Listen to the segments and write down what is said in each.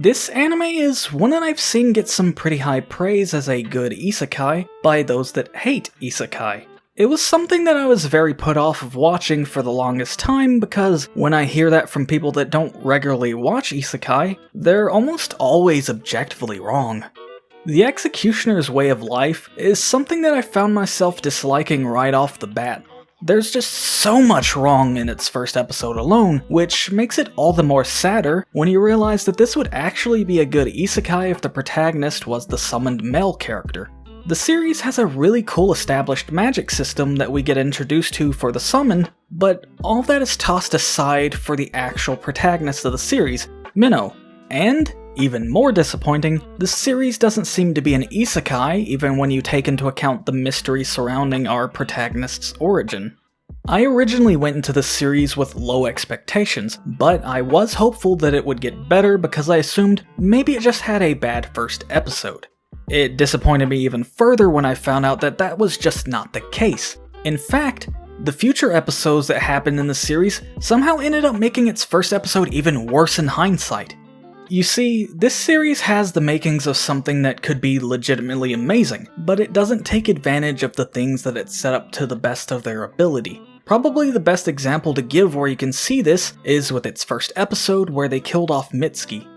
This anime is one that I've seen get some pretty high praise as a good isekai by those that hate isekai. It was something that I was very put off of watching for the longest time because when I hear that from people that don't regularly watch isekai, they're almost always objectively wrong. The executioner's way of life is something that I found myself disliking right off the bat. There's just so much wrong in its first episode alone, which makes it all the more sadder when you realize that this would actually be a good isekai if the protagonist was the summoned male character. The series has a really cool established magic system that we get introduced to for the summoned, but all that is tossed aside for the actual protagonist of the series, Minnow. And, even more disappointing, the series doesn't seem to be an isekai even when you take into account the mystery surrounding our protagonist's origin. I originally went into the series with low expectations, but I was hopeful that it would get better because I assumed maybe it just had a bad first episode. It disappointed me even further when I found out that that was just not the case. In fact, the future episodes that happened in the series somehow ended up making its first episode even worse in hindsight. You see, this series has the makings of something that could be legitimately amazing, but it doesn't take advantage of the things that it set up to the best of their ability. Probably the best example to give where you can see this is with its first episode where they killed off Mitsuki.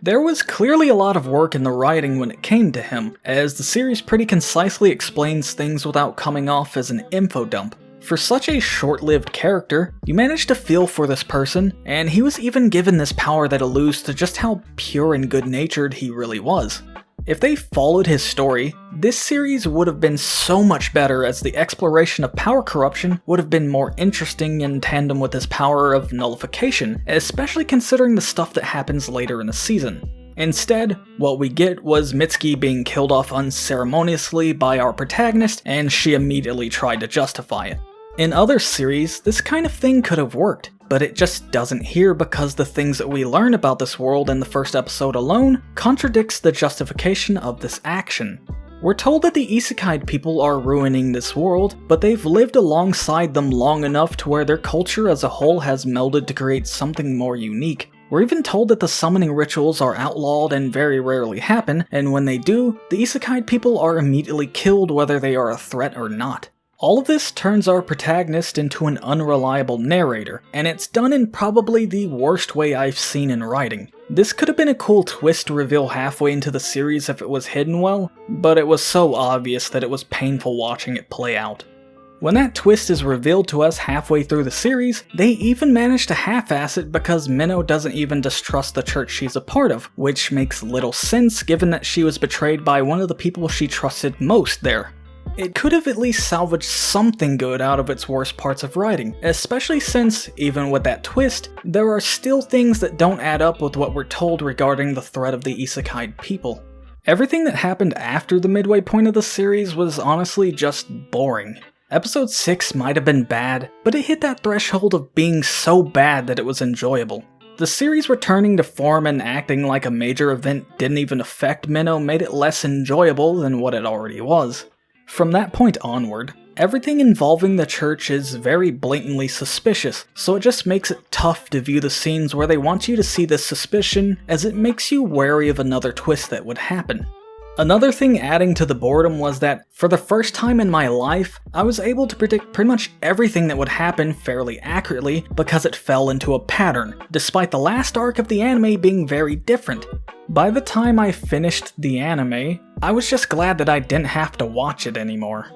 There was clearly a lot of work in the writing when it came to him, as the series pretty concisely explains things without coming off as an info dump. For such a short-lived character, you managed to feel for this person, and he was even given this power that alludes to just how pure and good-natured he really was. If they followed his story, this series would have been so much better as the exploration of power corruption would have been more interesting in tandem with his power of nullification, especially considering the stuff that happens later in the season. Instead, what we get was Mitsuki being killed off unceremoniously by our protagonist, and she immediately tried to justify it. In other series, this kind of thing could have worked, but it just doesn't here because the things that we learn about this world in the first episode alone contradicts the justification of this action. We're told that the isekai people are ruining this world, but they've lived alongside them long enough to where their culture as a whole has melded to create something more unique. We're even told that the summoning rituals are outlawed and very rarely happen, and when they do, the isekai people are immediately killed whether they are a threat or not. All of this turns our protagonist into an unreliable narrator, and it's done in probably the worst way I've seen in writing. This could have been a cool twist to reveal halfway into the series if it was hidden well, but it was so obvious that it was painful watching it play out. When that twist is revealed to us halfway through the series, they even manage to half-ass it because Minnow doesn't even distrust the church she's a part of, which makes little sense given that she was betrayed by one of the people she trusted most there. It could have at least salvaged something good out of its worst parts of writing, especially since, even with that twist, there are still things that don't add up with what we're told regarding the threat of the isekai people. Everything that happened after the midway point of the series was honestly just boring. Episode 6 might have been bad, but it hit that threshold of being so bad that it was enjoyable. The series returning to form and acting like a major event didn't even affect Minnow made it less enjoyable than what it already was. From that point onward, everything involving the church is very blatantly suspicious, so it just makes it tough to view the scenes where they want you to see this suspicion, as it makes you wary of another twist that would happen. Another thing adding to the boredom was that, for the first time in my life, I was able to predict pretty much everything that would happen fairly accurately because it fell into a pattern, despite the last arc of the anime being very different. By the time I finished the anime, I was just glad that I didn't have to watch it anymore.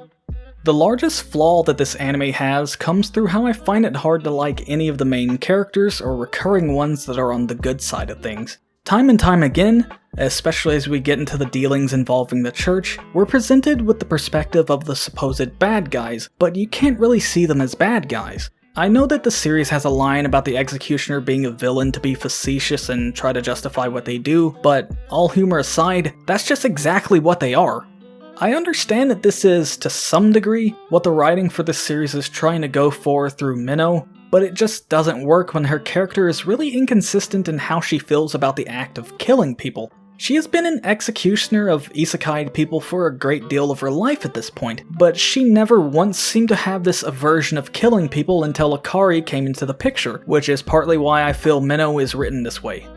The largest flaw that this anime has comes through how I find it hard to like any of the main characters or recurring ones that are on the good side of things. Time and time again, especially as we get into the dealings involving the church, we're presented with the perspective of the supposed bad guys, but you can't really see them as bad guys. I know that the series has a line about the executioner being a villain to be facetious and try to justify what they do, but all humor aside, that's just exactly what they are. I understand that this is, to some degree, what the writing for this series is trying to go for through Minnow, but it just doesn't work when her character is really inconsistent in how she feels about the act of killing people. She has been an executioner of isekai people for a great deal of her life at this point, but she never once seemed to have this aversion of killing people until Akari came into the picture, which is partly why I feel Minnow is written this way.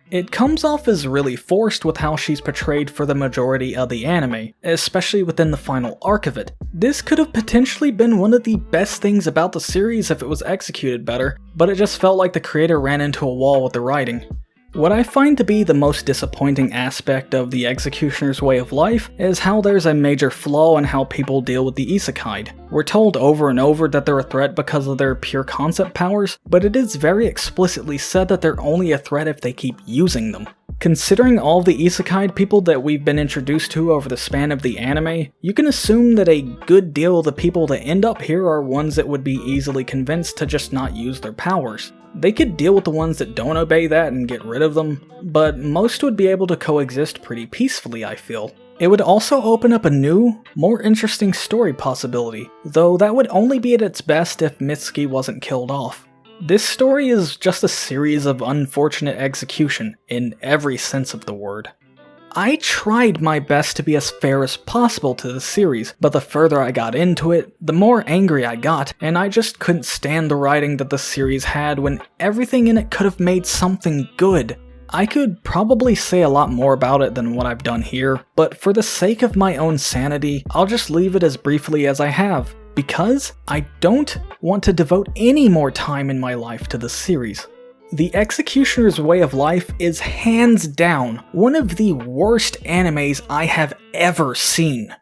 It comes off as really forced with how she's portrayed for the majority of the anime, especially within the final arc of it. This could have potentially been one of the best things about the series if it was executed better, but it just felt like the creator ran into a wall with the writing. What I find to be the most disappointing aspect of the Executioner's Way of Life is how there's a major flaw in how people deal with the isekai. We're told over and over that they're a threat because of their pure concept powers, but it is very explicitly said that they're only a threat if they keep using them. Considering all the isekai people that we've been introduced to over the span of the anime, you can assume that a good deal of the people that end up here are ones that would be easily convinced to just not use their powers. They could deal with the ones that don't obey that and get rid of them, but most would be able to coexist pretty peacefully, I feel. It would also open up a new, more interesting story possibility, though that would only be at its best if Mitsuki wasn't killed off. This story is just a series of unfortunate execution, in every sense of the word. I tried my best to be as fair as possible to the series, but the further I got into it, the more angry I got, and I just couldn't stand the writing that the series had when everything in it could have made something good. I could probably say a lot more about it than what I've done here, but for the sake of my own sanity, I'll just leave it as briefly as I have, because I don't want to devote any more time in my life to the series. The Executioner's Way of Life is hands down one of the worst animes I have ever seen.